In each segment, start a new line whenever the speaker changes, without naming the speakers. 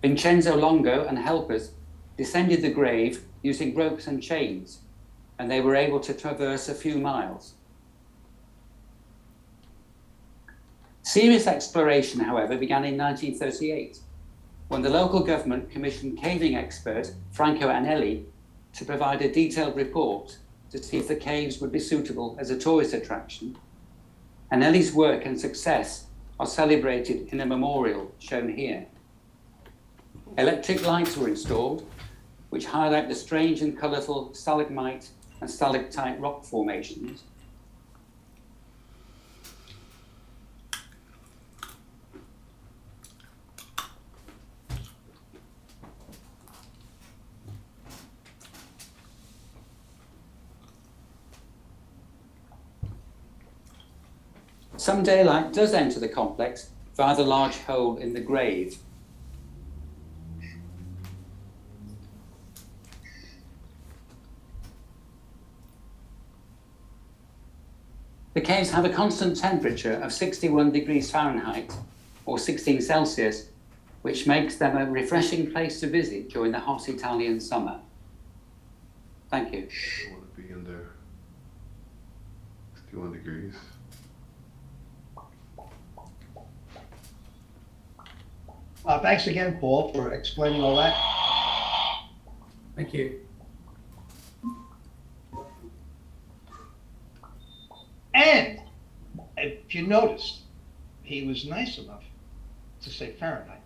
Vincenzo Longo and helpers descended the grave using ropes and chains, and they were able to traverse a few miles. Serious exploration, however, began in 1938, when the local government commissioned caving expert Franco Anelli to provide a detailed report to see if the caves would be suitable as a tourist attraction. Anelli's work and success are celebrated in a memorial shown here. Electric lights were installed, which highlight the strange and colourful stalagmite and stalactite rock formations. Some daylight does enter the complex via the large hole in the grave. The caves have a constant temperature of 61 degrees Fahrenheit or 16 Celsius, which makes them a refreshing place to visit during the hot Italian summer. Thank you.
I want to be in there. 61 degrees.
Thanks again, Paul, for explaining all that.
Thank you.
And if you noticed, he was nice enough to say Fahrenheit,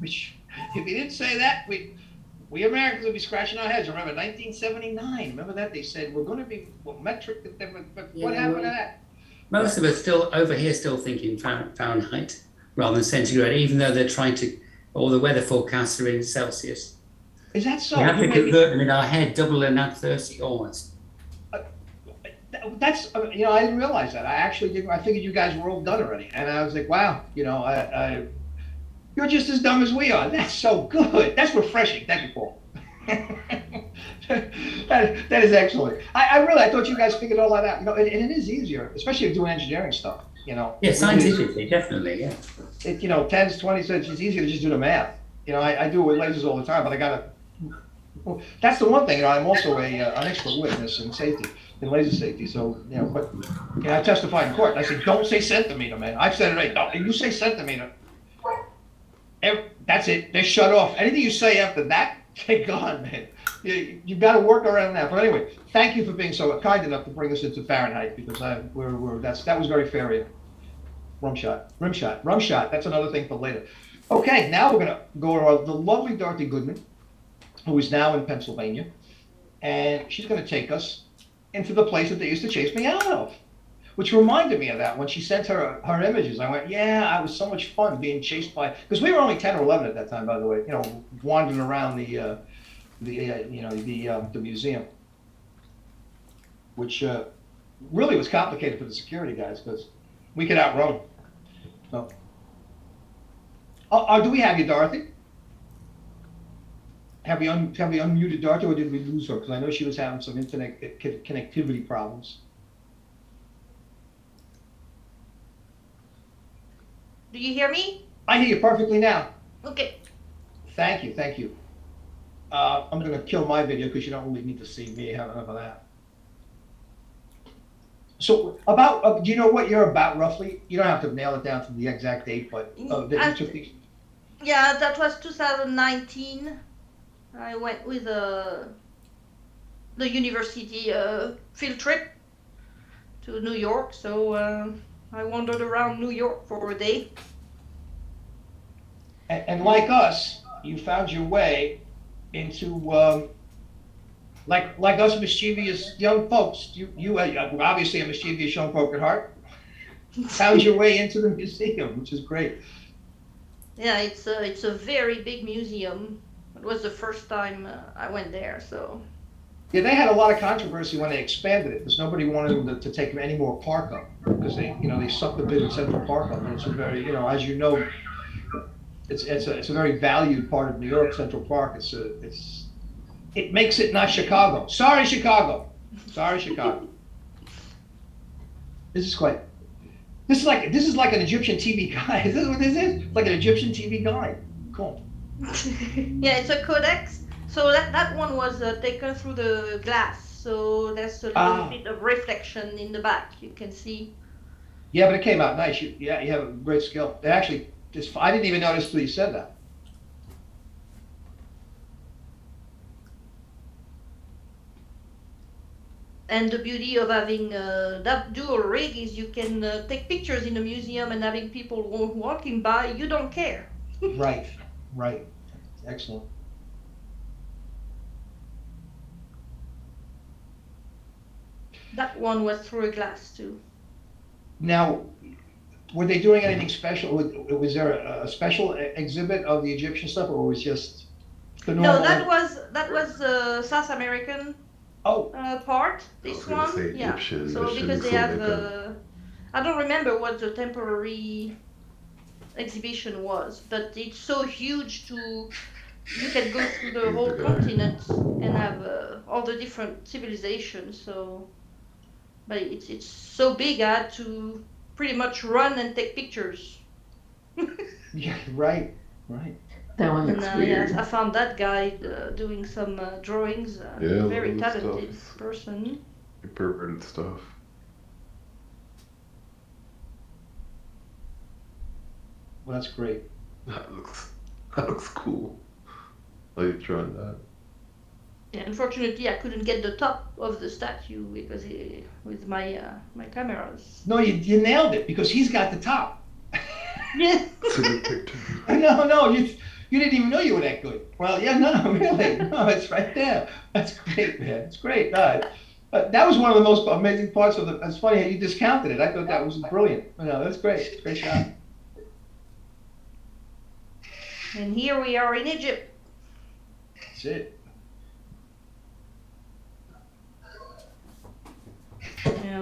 which if he didn't say that, we Americans would be scratching our heads. Remember 1979? Remember that? They said we're going to be metric, but what happened to that?
Most of us still over here still thinking Fahrenheit rather than centigrade, even though they're trying to, all the weather forecasts are in Celsius.
Is that so?
We have to convert them in our head, double and add 30 almost.
That's, I didn't realize that. I actually didn't. I figured you guys were all done already. And I was like, wow, you're just as dumb as we are. That's so good. That's refreshing. Thank you, Paul. that is excellent. I thought you guys figured all that out. And it is easier, especially if doing engineering stuff.
Yeah, scientifically, definitely, yeah.
10s, 20 cents, it's easier to just do the math. I do it with lasers all the time, but I gotta, that's the one thing, I'm also an expert witness in safety, in laser safety, so, but, I testify in court, I say, don't say centimeter, man, I've said it right, no, you say centimeter, that's it, they're shut off, anything you say after that, they're gone, man. You've got to work around that. But anyway, thank you for being so kind enough to bring us into Fahrenheit, because that was very fair of you. Rum shot. That's another thing for later. Okay, now we're gonna go to the lovely Dorothy Goodman, who is now in Pennsylvania, and she's gonna take us into the place that they used to chase me out of, which reminded me of that when she sent her images. I went, yeah, I was so much fun being chased by, because we were only 10 or 11 at that time, by the way, wandering around the museum, which really was complicated for the security guys because we could outrun. So, do we have you, Dorothy? Have we unmuted Dorothy, or did we lose her? Because I know she was having some internet connectivity problems.
Do you hear me?
I hear you perfectly now.
Okay.
Thank you. I'm going to kill my video because you don't really need to see me. Have enough of that. So about, do you know what you're about roughly? You don't have to nail it down to the exact date, but that you took these.
Yeah, that was 2019. I went with the university field trip to New York. So I wandered around New York for a day.
And like us, you found your way into like us mischievous young folks. You obviously a mischievous young folk at heart. Found your way into the museum, which is great.
Yeah, it's a very big museum. It was the first time I went there, so.
Yeah, they had a lot of controversy when they expanded it because nobody wanted them to take any more park up because they sucked the bit of Central Park up, and it's a very, as you know, it's a very valued part of New York. Central Park. It makes it not Chicago. Sorry, Chicago. This is like an Egyptian TV guide. Is this what this is? It's like an Egyptian TV guide. Cool.
Yeah, it's a codex. So that one was taken through the glass. So there's a little
Ah,
bit of reflection in the back. You can see.
yeah, but it came out nice. Yeah, you have a great skill. It actually, I didn't even notice till you said that.
And the beauty of having that dual rig is you can take pictures in the museum and having people walking by. You don't care.
Right, right. Excellent.
That one was through a glass too.
Now, were they doing anything special? Was there a special exhibit of the Egyptian stuff, or was just the
No,
normal?
that was South American
Oh,
part.
I was
This
gonna
one,
say
yeah.
Egyptian
So because
mission
they have,
Suleika.
I don't remember what the temporary exhibition was, but it's so huge to you can go through the
He's the
whole
guy.
continent and have all the different civilizations. So, but it's so big, I had to pretty much run and take pictures.
yeah, right, right.
That one
And
looks
yes,
weird.
I found that guy doing some drawings.
Yeah, a lot
Very
of this stuff
talented
is
person.
perverted stuff.
Well, that's great.
That looks cool. Like you drawing that.
Yeah, unfortunately, I couldn't get the top of the statue because with my cameras.
No, you nailed it because he's got the top.
Yeah.
It's a good picture.
No, you didn't even know you were that good. Well, yeah, no, really, no, it's right there. That's great, man. It's great. That was one of the most amazing parts of the. It's funny how you discounted it. I thought that was brilliant. No, that's great. Great shot.
And here we are in Egypt.
That's it.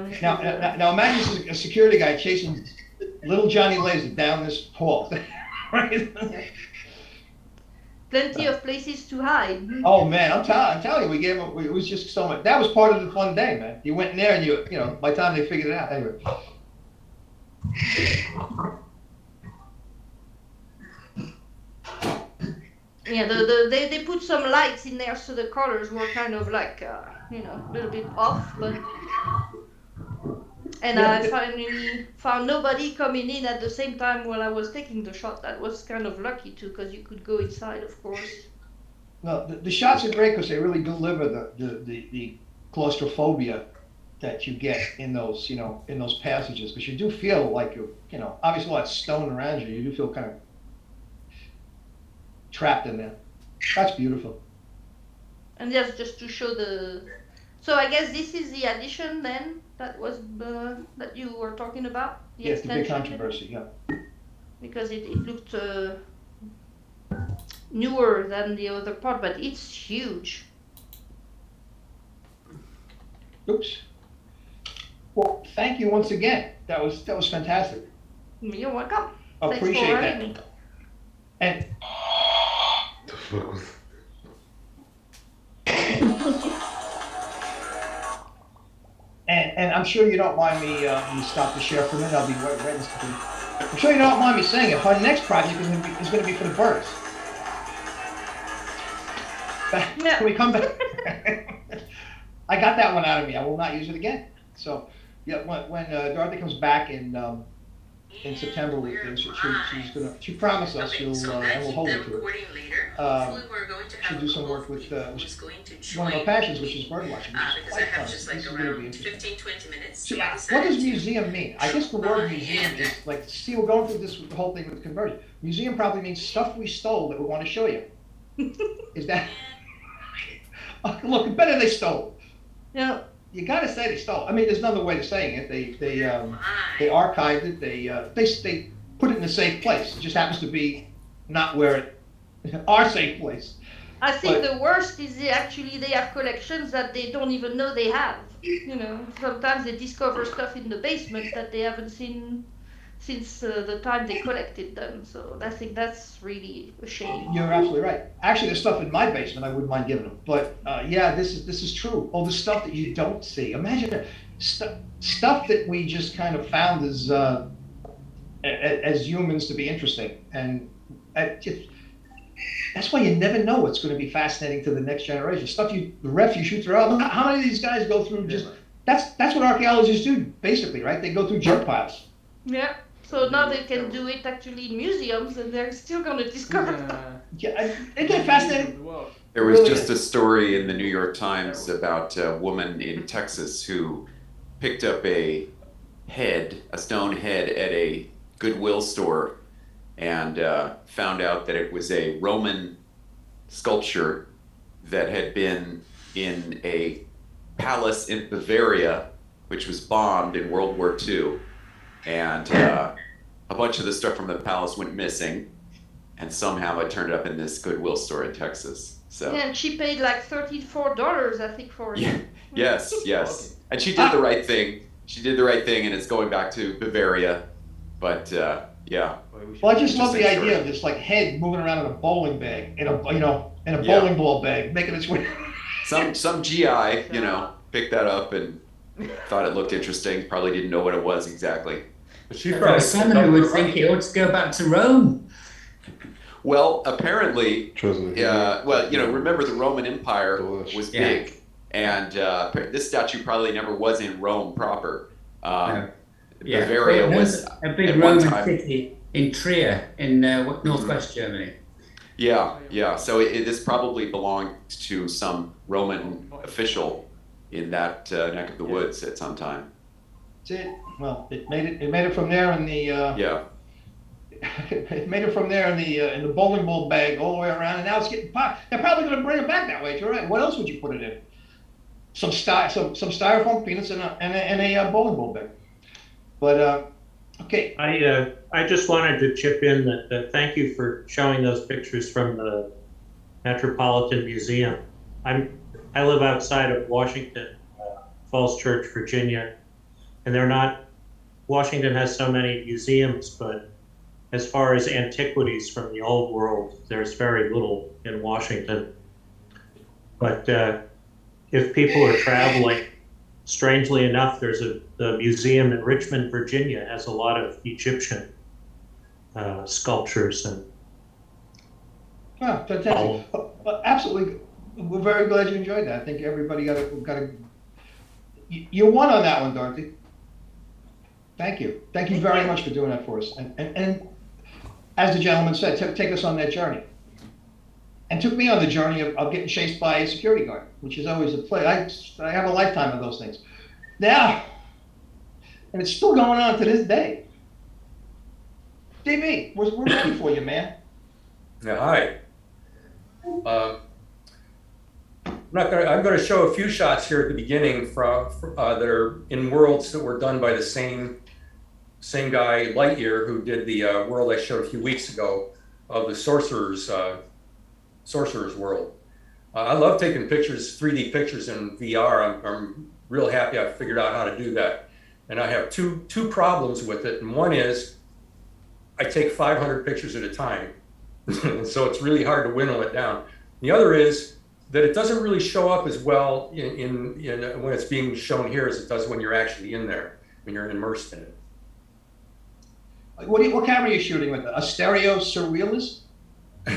Now imagine a security guy chasing little Johnny Laser down this hall. Right?
Plenty of places to hide.
Oh man, I'm telling you, we gave him. It was just so much. That was part of the fun day, man. You went in there and you know, by the time they figured it out, anyway.
Yeah, they put some lights in there so the colors were kind of like you know, a little bit off, but and
Yeah,
I finally found nobody coming in at the same time while I was taking the shot. That was kind of lucky too, because you could go inside, of course.
No, the shots are great because they really deliver the claustrophobia that you get in those, you know, in those passages. Because you do feel like you're, you know, obviously a lot of stone around you. You do feel kind of trapped in there. That's beautiful.
And just to show the. So I guess this is the addition then that was that you were talking about. The
Yes, the big
extension,
controversy. Yeah.
because it looked newer than the other part, but it's huge.
Oops. Well, thank you once again. That was fantastic.
You're welcome. Thanks for
Appreciate
having
that.
me.
And
The fuck was
and I'm sure you don't mind me. You stop the share for a minute. I'll be right in this. I'm sure you don't mind me saying it. Our next project is going to be for the birds.
Yeah.
Can we come back? I got that one out of me. I will not use it again. So, yeah, when Dorothy comes back in September, she promised us she'll and we'll hold it to her. She'll do some work with one of our passions, which is bird watching. Which is quite fun. This is going to be interesting. See, what does museum mean? I guess the word museum is like, see, we're going through this whole thing with conversion. Museum probably means stuff we stole that we want to show you. Is that? Look, better they stole.
Yeah.
You got to say they stole. I mean, there's another way of saying it. They archived it. They put it in a safe place. It just happens to be not where our safe place.
I think
But-
the worst is they have collections that they don't even know they have. You know, sometimes they discover stuff in the basement that they haven't seen since the time they collected them. So I think that's really a shame.
You're absolutely right. Actually, there's stuff in my basement I wouldn't mind giving them. But yeah, this is true. All the stuff that you don't see. Imagine that stuff that we just kind of found as humans to be interesting, and just That's why you never know what's going to be fascinating to the next generation. The refuse you throw out. How many of these guys go through just? That's what archaeologists do, basically, right? They go through junk piles.
Yeah. So now they can do it actually in museums, and they're still going to discover stuff.
Yeah, isn't that fascinating?
There was
Really
just
is.
a story in the New York Times about a woman in Texas who picked up a stone head at a Goodwill store and found out that it was a Roman sculpture that had been in a palace in Bavaria, which was bombed in World War II. And a bunch of the stuff from the palace went missing. And somehow it turned up in this Goodwill store in Texas. So
Yeah, and she paid like $34, I think, for it.
yeah, yes. And she did the right thing. She did the right thing, and it's going back to Bavaria. But yeah.
Well, I just love the
Interesting
idea
story.
of this like head moving around in a bowling bag, in a
Yeah.
bowling ball bag, making its way.
Some GI, picked that up and thought it looked interesting. Probably didn't know what it was exactly.
But she
For
probably
someone who would think it ought to go back to Rome.
Well, apparently,
Chosen.
remember the Roman Empire
Delish.
was
Yeah.
big, and this statue probably never was in Rome proper.
No.
Bavaria
Well,
was
a big
at one
Roman
time.
city in Trier in northwest Germany.
Yeah. So this probably belonged to some Roman official in that neck of the woods at some time.
That's it. Well, it made it from there in the.
Yeah.
It made it from there in the bowling ball bag all the way around, and now it's getting popped. They're probably going to bring it back that way. You're right. What else would you put it in? Some styrofoam peanuts and a bowling ball bag. But okay.
I just wanted to chip in that thank you for showing those pictures from the Metropolitan Museum. I live outside of Washington, Falls Church, Virginia, and Washington has so many museums, but as far as antiquities from the old world, there's very little in Washington. But if people are traveling, strangely enough, there's the museum in Richmond, Virginia, has a lot of Egyptian sculptures and
Yeah, fantastic. Absolutely. We're very glad you enjoyed that. I think everybody got a. You won on that one, Dorothy. Thank you. Thank you very much for doing that for us. And as the gentleman said, take us on that journey. And took me on the journey of getting chased by a security guard, which is always a play. I have a lifetime of those things. Now, and it's still going on to this day. DB, we're ready for you, man.
Yeah, hi. I'm going to show a few shots here at the beginning that are in worlds that were done by the same guy, Lightyear, who did the world I showed a few weeks ago of the Sorcerer's World. I love taking pictures, 3D pictures in VR. I'm real happy I figured out how to do that. And I have two problems with it. And one is I take 500 pictures at a time. So it's really hard to winnow it down. The other is that it doesn't really show up as well in when it's being shown here as it does when you're actually in there, when you're immersed in it.
What camera are you shooting with? A stereo surrealist?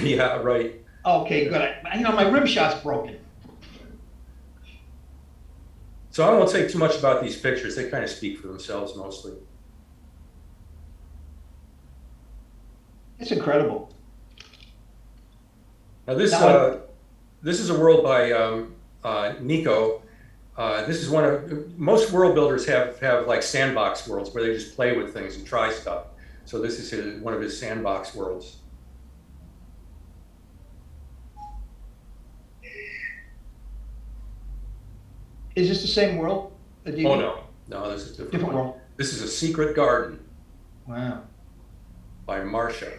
Yeah, right.
Okay, good. My rim shot's broken.
So I won't say too much about these pictures. They kind of speak for themselves mostly.
It's incredible.
Now this is a world by Nico. This is most world builders have like sandbox worlds where they just play with things and try stuff. So this is one of his sandbox worlds.
Is this the same world?
Oh no, this is different.
Different
one.
world.
This is a secret garden
Wow.
by Marcia.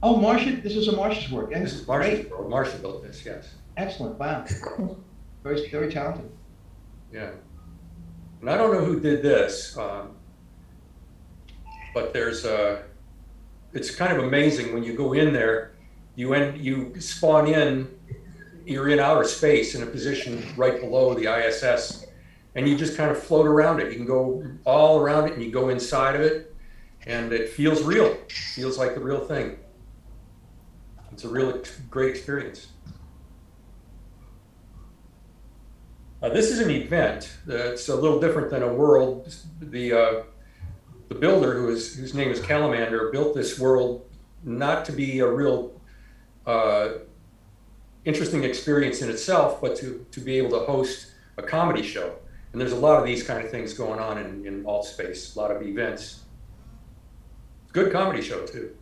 Oh, Marcia, this is a Marcia's work.
This is Marcia's world. Marcia built this, yes.
Excellent. Wow. Very, very talented.
Yeah. And I don't know who did this, but it's kind of amazing when you go in there, you spawn in, you're in outer space in a position right below the ISS, and you just kind of float around it. You can go all around it and you go inside of it, and it feels real. It feels like the real thing. It's a real great experience. This is an event that's a little different than a world. The builder, whose name is Calamander, built this world not to be a real interesting experience in itself, but to be able to host a comedy show. And there's a lot of these kind of things going on in AltSpace, a lot of events. Good comedy show too.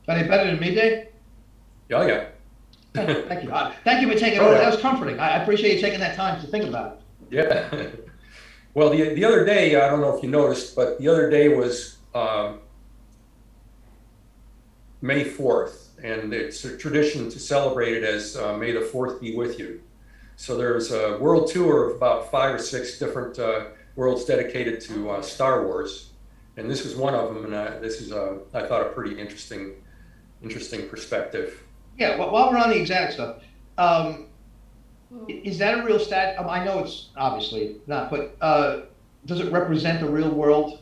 Any better than me, Dave?
Oh yeah.
Thank you. Thank you for taking over. That was comforting. I appreciate you taking that time to think about it.
Yeah. Well, the other day, I don't know if you noticed, but the other day was May 4th, and it's a tradition to celebrate it as May the 4th be with you. So there's a world tour of about 5 or 6 different worlds dedicated to Star Wars, and this was one of them. And this is I thought a pretty interesting perspective.
Yeah. Well, while we're on the exotic stuff, is that a real statue? I know it's obviously not, but does it represent the real world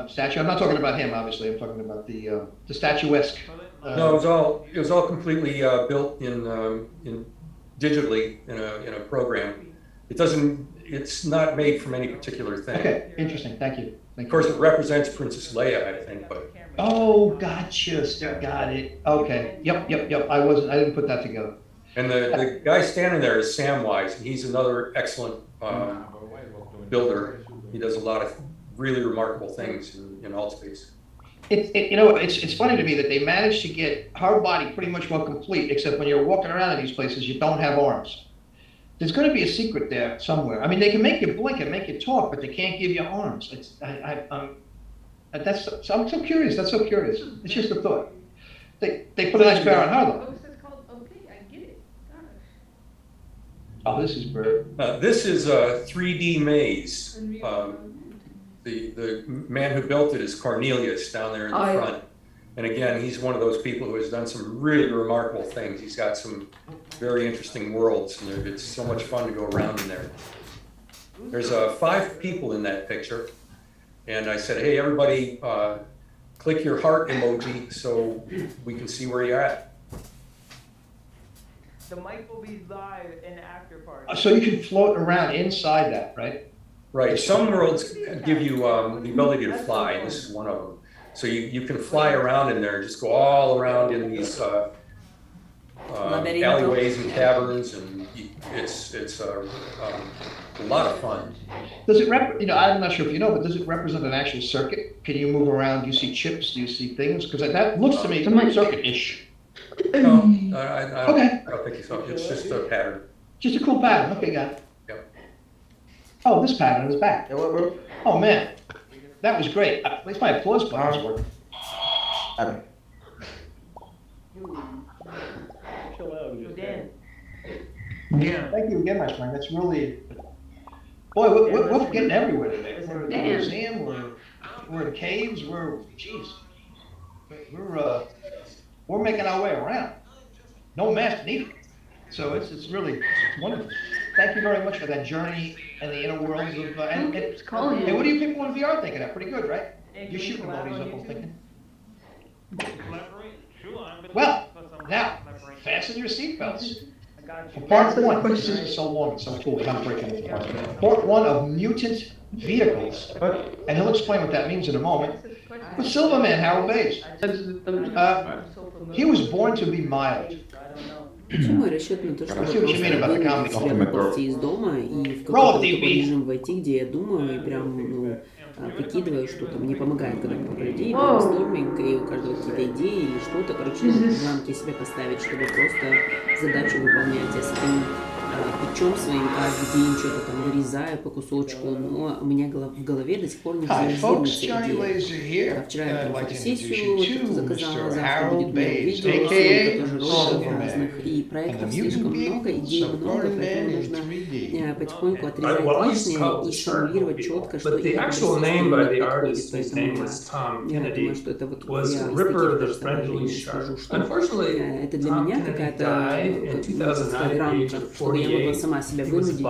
statue? I'm not talking about him, obviously. I'm talking about the statuesque.
No, it was all completely built in digitally in a program. It's not made from any particular thing.
Okay, interesting. Thank you.
Of course, it represents Princess Leia, I think, but.
Oh, gotcha. Got it. Okay. Yep. I didn't put that together.
And the guy standing there is Samwise, and he's another excellent builder. He does a lot of really remarkable things in AltSpace.
It's funny to me that they managed to get her body pretty much well complete, except when you're walking around in these places, you don't have arms. There's going to be a secret there somewhere. I mean, they can make you blink and make you talk, but they can't give you arms. I'm so curious. That's so curious. It's just a thought. They put a nice pair on her though.
Okay, I get it.
Oh, this is great.
This is a 3D maze. The man who built it is Cornelius down there in the front. And again, he's one of those people who has done some really remarkable things. He's got some very interesting worlds, and it's so much fun to go around in there. There's 5 people in that picture. And I said, hey, everybody, click your heart emoji so we can see where you're at.
The mic will be live in after party.
So you can float around inside that, right?
Right. Some worlds give you the ability to fly, and this is one of them. So you can fly around in there and just go all around in these alleyways and caverns, and it's a lot of fun.
Does it I'm not sure if you know, but does it represent an actual circuit? Can you move around? Do you see chips? Do you see things? Because that looks to me circuit-ish.
No,
Okay.
I don't think so. It's just a pattern.
Just a cool pattern. Okay, got it.
Yep.
Oh, this pattern is back. Oh man, that was great. At least my applause button was working.
Dan.
Yeah. Thank you again, my friend. That's really, boy, we're getting everywhere today. We're in the museum. We're in caves. We're making our way around. No mask needed. So it's really wonderful. Thank you very much for that journey and the inner worlds of. And what do you people in VR thinking of? Pretty good, right? You're shooting emojis up, I'm thinking. Well, now fasten your seatbelts. For part 1, this is so long and so cool. I'm breaking it apart. Part 1 of mutant vehicles, and he'll explain what that means in a moment. But Silverman, Harold Bays, he was born to be mild.
Почему я рассчитываю на то, что
I see what you mean about the comedy.
себя выползти из дома и в какой-то такой режим войти, где я думаю и прям выкидываю что-то. Мне помогает, когда много людей, брейнсторминг, и у каждого какие-то идеи или что-то. Короче, в рамки себе поставить, чтобы просто задачу выполнять. Я с этим путем своим каждый день что-то там вырезаю по кусочку, но у меня в голове до сих пор не визуализируется идея. Вчера я там фотосессию заказала, завтра будет много видео, стажировок разных, и проектов слишком много, идей много, поэтому нужно потихоньку отрезать лишнее и сформулировать четко, что именно подходит. Поэтому я думаю, что это вот я из таких даже соображений скажу, что это для меня какая-то рамка, чтобы я могла сама себя вынудить.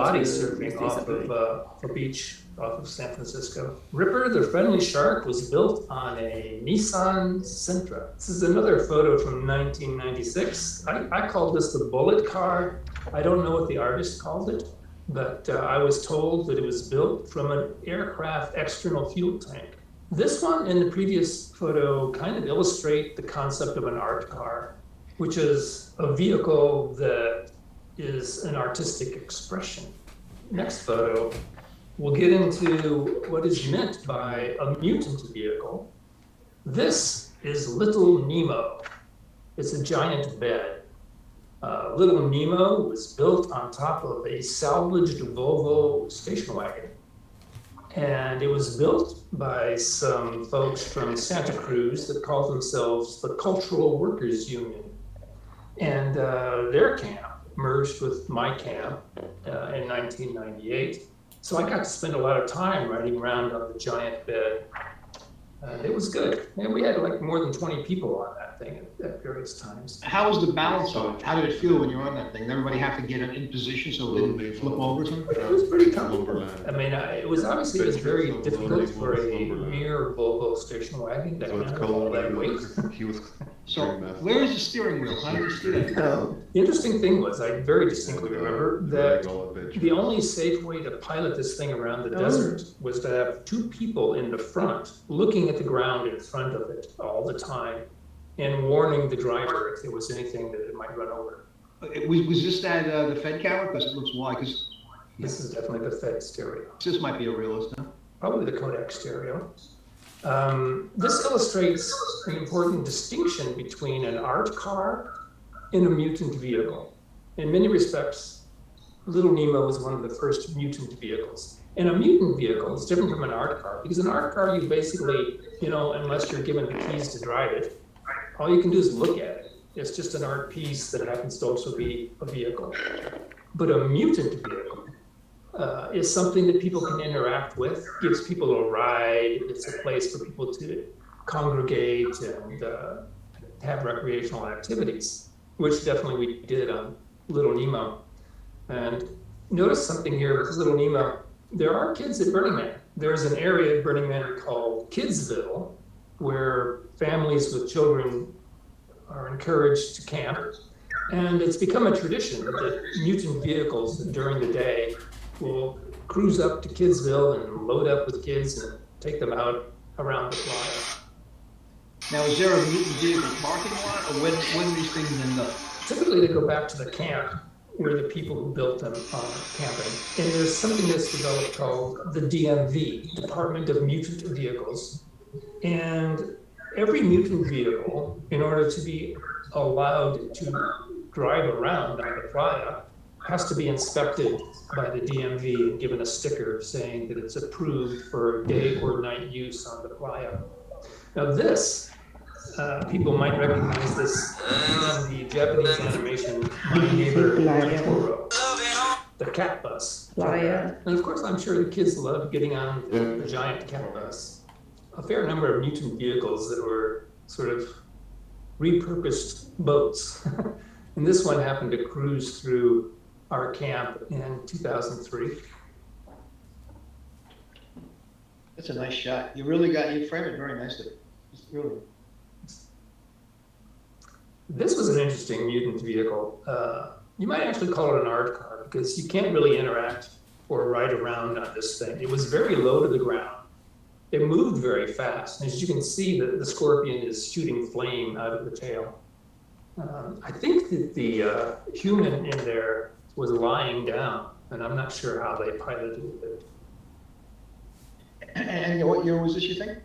off of San Francisco. Ripper, the friendly shark, was built on a Nissan Sentra. This is another photo from 1996. I called this the bullet car. I don't know what the artist called it, but I was told that it was built from an aircraft external fuel tank. This one and the previous photo kind of illustrate the concept of an art car, which is a vehicle that is an artistic expression. Next photo, we'll get into what is meant by a mutant vehicle. This is Little Nemo. It's a giant bed. Little Nemo was built on top of a salvaged Volvo station wagon. And it was built by some folks from Santa Cruz that called themselves the Cultural Workers Union. And their camp merged with my camp in 1998. So I got to spend a lot of time riding around on the giant bed. It was good. And we had like more than 20 people on that thing at various times.
How was the balance on it? How did it feel when you were on that thing? Did everybody have to get in position so it didn't flip over or something?
It was pretty comfortable. I mean, it was obviously very difficult for a mere Volvo station wagon to handle all that weight.
So where is the steering wheel? How did you steer that?
The interesting thing was, I very distinctly remember that the only safe way to pilot this thing around the desert was to have two people in the front looking at the ground in front of it all the time and warning the driver if there was anything that it might run over.
Was this that the Fed camera? Because it looks wide. Because
this is definitely the Fed stereo.
This might be a realist, huh?
Probably the Kodak stereo. This illustrates an important distinction between an art car and a mutant vehicle. In many respects, Little Nemo was one of the first mutant vehicles. And a mutant vehicle is different from an art car, because an art car, you basically, unless you're given the keys to drive it, all you can do is look at it. It's just an art piece that happens to also be a vehicle. But a mutant vehicle is something that people can interact with, gives people a ride. It's a place for people to congregate and have recreational activities, which definitely we did on Little Nemo. And notice something here with Little Nemo. There are kids at Burning Man. There's an area at Burning Man called Kidsville, where families with children are encouraged to camp. And it's become a tradition that mutant vehicles during the day will cruise up to Kidsville and load up with kids and take them out around the playa.
Now, is there a mutant vehicle parking lot, or when do these things end up?
Typically, they go back to the camp where the people who built them are camping. And there's something that's developed called the DMV, Department of Mutant Vehicles. And every mutant vehicle, in order to be allowed to drive around on the playa, has to be inspected by the DMV and given a sticker saying that it's approved for day or night use on the playa. Now this, people might recognize this from the Japanese animation My Neighbor Totoro, the cat bus.
Playa.
And of course, I'm sure the kids love getting on the giant cat bus. A fair number of mutant vehicles that were sort of repurposed boats. And this one happened to cruise through our camp in 2003.
That's a nice shot. You framed it very nicely. It's really.
This was an interesting mutant vehicle. You might actually call it an art car because you can't really interact or ride around on this thing. It was very low to the ground. It moved very fast. And as you can see, the scorpion is shooting flame out of the tail. I think that the human in there was lying down, and I'm not sure how they piloted it.
And what year was this, you think?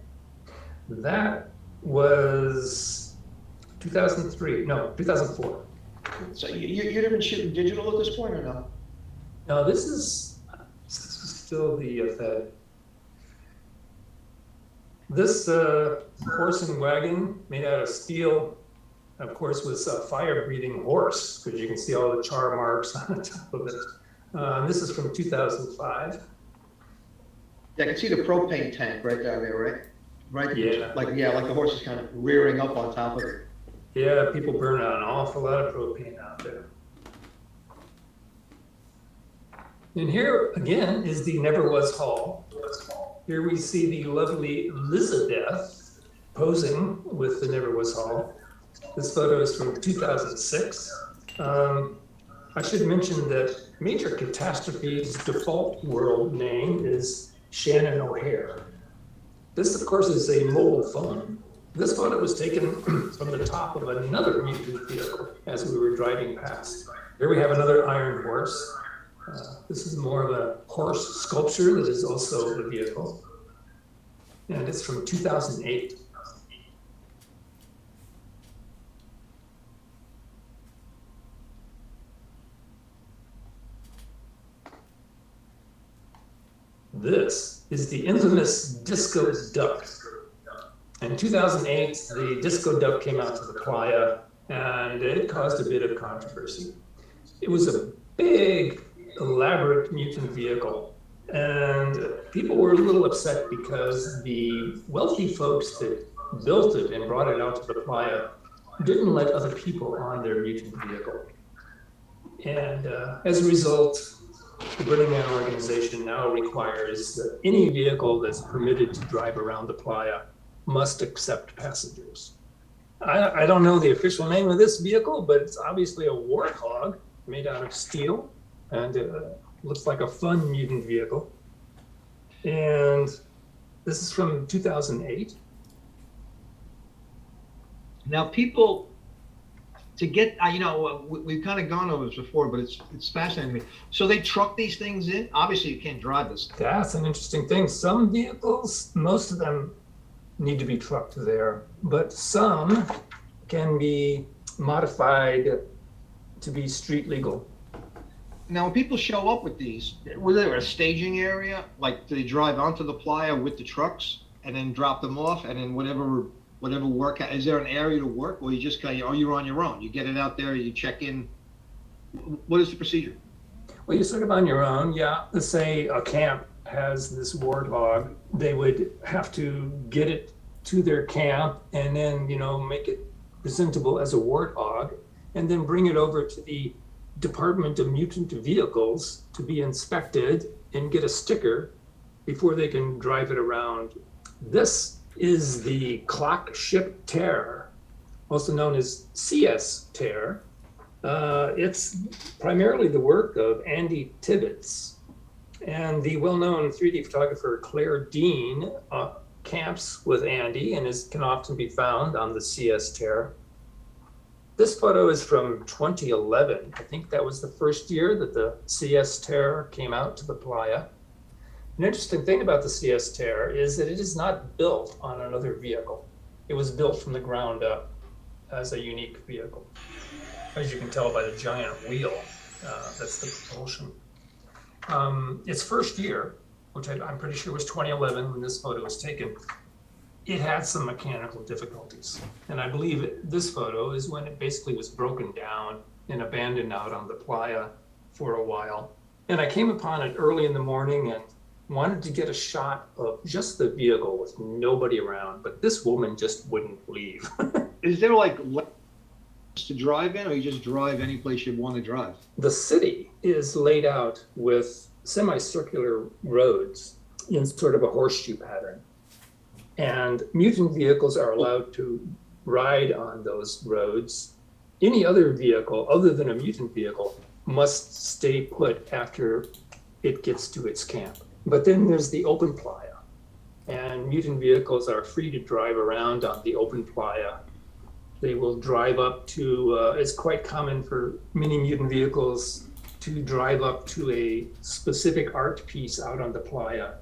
That was 2004.
So you'd have been shooting digital at this point, or no?
No, this is still the Fed. This horse and wagon made out of steel, of course, was a fire-breathing horse, because you can see all the char marks on the top of it. This is from 2005.
Yeah, I can see the propane tank right down there, right? Right.
Yeah.
Like the horse is kind of rearing up on top of it.
Yeah, people burn an awful lot of propane out there. And here again is the Never Was Hall. Here we see the lovely Elizabeth posing with the Never Was Hall. This photo is from 2006. I should mention that Major Catastrophe's default world name is Shannon O'Hare. This, of course, is a mobile phone. This photo was taken from the top of another mutant vehicle as we were driving past. Here we have another iron horse. This is more of a horse sculpture that is also a vehicle. And it's from 2008. This is the infamous disco duck. In 2008, the disco duck came out to the playa, and it caused a bit of controversy. It was a big, elaborate mutant vehicle, and people were a little upset because the wealthy folks that built it and brought it out to the playa didn't let other people on their mutant vehicle. And as a result, the Burning Man organization now requires that any vehicle that's permitted to drive around the playa must accept passengers. I don't know the official name of this vehicle, but it's obviously a warthog made out of steel, and it looks like a fun mutant vehicle. And this is from 2008.
Now, people, to get, we've kind of gone over this before, but it's fascinating to me. So they truck these things in? Obviously, you can't drive this.
That's an interesting thing. Some vehicles, most of them need to be trucked there, but some can be modified to be street legal.
Now, when people show up with these, was there a staging area? Like, do they drive onto the playa with the trucks and then drop them off, and then whatever work, is there an area to work, or you just kind of, you're on your own? You get it out there, you check in. What is the procedure?
Well, you're sort of on your own, yeah. Let's say a camp has this warthog, they would have to get it to their camp and then, make it presentable as a warthog, and then bring it over to the Department of Mutant Vehicles to be inspected and get a sticker before they can drive it around. This is the Clock Ship Terror, also known as CS Terror. It's primarily the work of Andy Tibbetts, and the well-known 3D photographer Claire Dean camps with Andy and can often be found on the CS Terror. This photo is from 2011. I think that was the first year that the CS Terror came out to the playa. An interesting thing about the CS Terror is that it is not built on another vehicle. It was built from the ground up as a unique vehicle. As you can tell by the giant wheel, that's the propulsion. Its first year, which I'm pretty sure was 2011 when this photo was taken, it had some mechanical difficulties. And I believe this photo is when it basically was broken down and abandoned out on the playa for a while. And I came upon it early in the morning and wanted to get a shot of just the vehicle with nobody around, but this woman just wouldn't leave.
Is there like to drive in, or you just drive any place you want to drive?
The city is laid out with semicircular roads in sort of a horseshoe pattern. And mutant vehicles are allowed to ride on those roads. Any other vehicle other than a mutant vehicle must stay put after it gets to its camp. But then there's the open playa, and mutant vehicles are free to drive around on the open playa. They will drive up to, it's quite common for many mutant vehicles to drive up to a specific art piece out on the playa.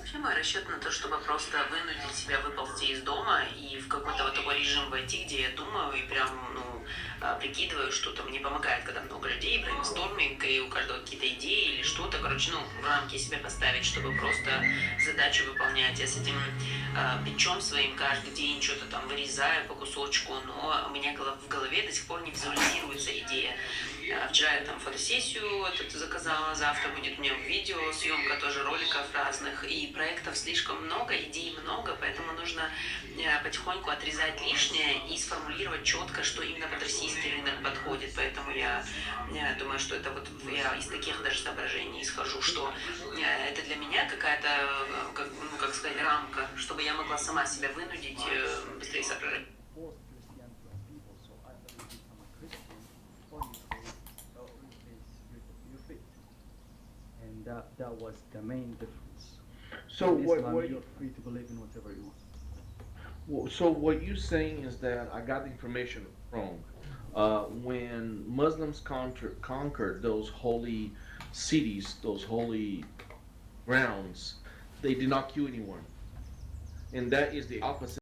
схема расчет на то, чтобы просто вынудить себя выползти из дома и в какой-то вот такой режим войти, где я думаю и прям, ну, прикидываю что-то. Мне помогает, когда много людей, брейнсторминг, и у каждого какие-то идеи или что-то. Короче, ну, в рамки себя поставить, чтобы просто задачу выполнять. Я с этим бичом своим каждый день что-то там вырезаю по кусочку, но у меня в голове до сих пор не визуализируется идея. Вчера я там фотосессию заказала, завтра будет у меня видео, съемка тоже роликов разных, и проектов слишком много, идей много, поэтому нужно потихоньку отрезать лишнее и сформулировать четко, что именно под российский рынок подходит. Поэтому я думаю, что это вот я из таких даже соображений исхожу, что это для меня какая-то, как сказать, рамка, чтобы я могла сама себя вынудить быстрее соображать.
And that was the main difference.
So
In
what
Islam,
you
you're free to believe in whatever you want.
so what you're saying is that I got the information wrong. When Muslims conquered those holy cities, those holy grounds, they did not kill anyone, and that is the opposite